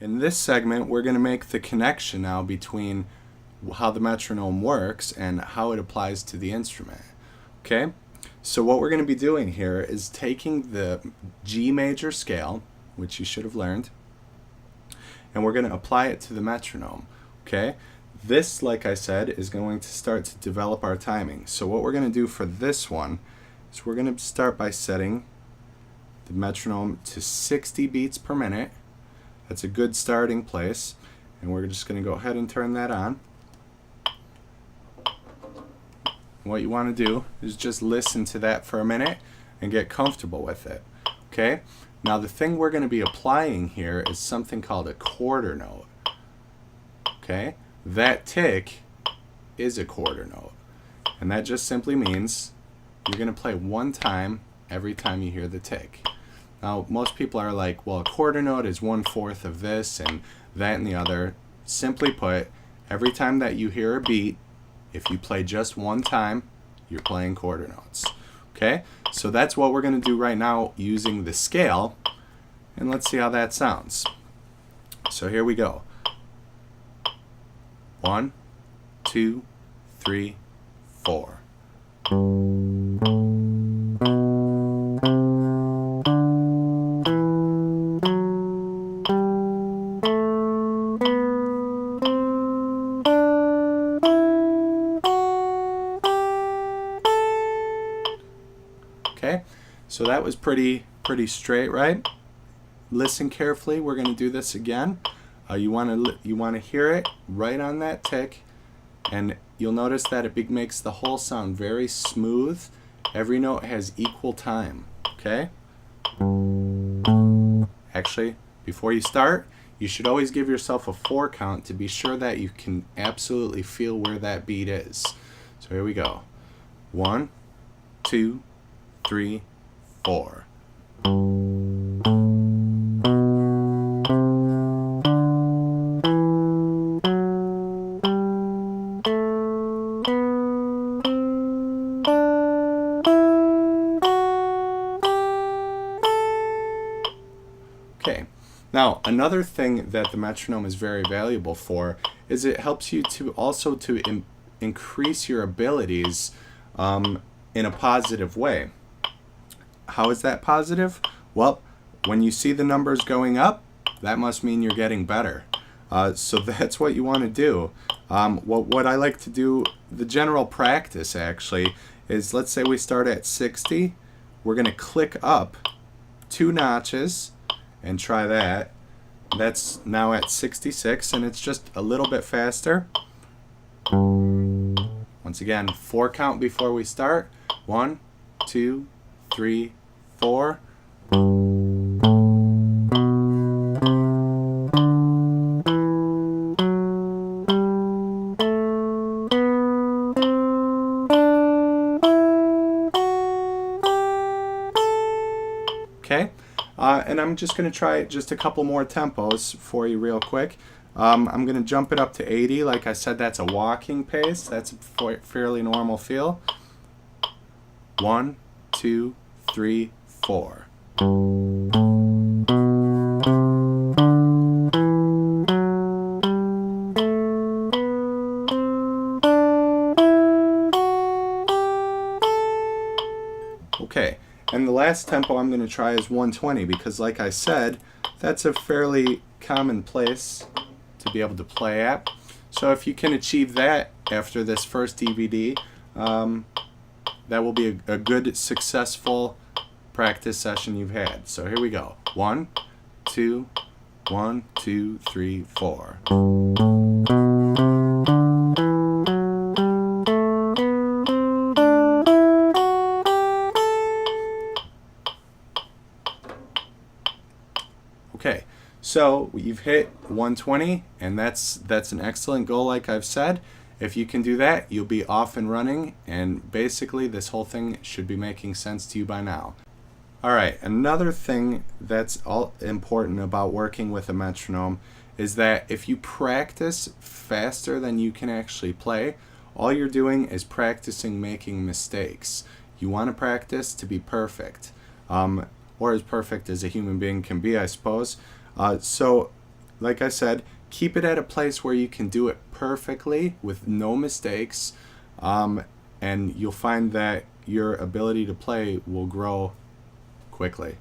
In this segment, we're going to make the connection now between how the metronome works and how it applies to the instrument. Okay? So what we're going to be doing here is taking the G major scale, which you should have learned, and we're going to apply it to the metronome. Okay? This, like I said, is going to start to develop our timing. So what we're going to do for this one is we're going to start by setting the metronome to 60 beats per minute. That's a good starting place, and we're just going to go ahead and turn that on. What you want to do is just listen to that for a minute and get comfortable with it. Okay? Now the thing we're going to be applying here is something called a quarter note. Okay? That tick is a quarter note, and that just simply means you're going to play one time every time you hear the tick. Now, most people are like, well, a quarter note is 1/4 of this and that and the other. Simply put, every time that you hear a beat, if you play just one time, you're playing quarter notes. Okay? So that's what we're going to do right now using the scale, and let's see how that sounds. So here we go. 1, 2, 3, 4. Okay, so that was pretty straight, right? Listen carefully. We're going to do this again. You want to hear it right on that tick, and you'll notice that it makes the whole sound very smooth. Every note has equal time. Okay. Actually, before you start, you should always give yourself a 4 count to be sure that you can absolutely feel where that beat is. So here we go. 1, 2, 3, 4. Okay. Now, another thing that the metronome is very valuable for is it helps you to also increase your abilities in a positive way. How is that positive? Well, when you see the numbers going up, that must mean you're getting better. So that's what you want to do. What I like to do, the general practice actually, is let's say we start at 60. We're going to click up 2 notches and try that. That's now at 66, and it's just a little bit faster. Once again, 4 count before we start. 1, 2, 3, 4. Okay, and I'm just going to try just a couple more tempos for you real quick. I'm going to jump it up to 80. Like I said, that's a walking pace. That's a fairly normal feel. 1, 2, 3, 4. Okay, and the last tempo I'm going to try is 120 because, like I said, that's a fairly common place to be able to play at. So if you can achieve that after this first DVD, that will be a good, successful practice session you've had. So here we go. 1, 2, 1, 2, 3, 4. Okay, so you've hit 120, and that's an excellent goal, like I've said. If you can do that, you'll be off and running, and basically this whole thing should be making sense to you by now. Alright, another thing that's all important about working with a metronome is that if you practice faster than you can actually play, all you're doing is practicing making mistakes. You want to practice to be perfect, or as perfect as a human being can be, I suppose. So like I said, keep it at a place where you can do it perfectly with no mistakes, and you'll find that your ability to play will grow quickly.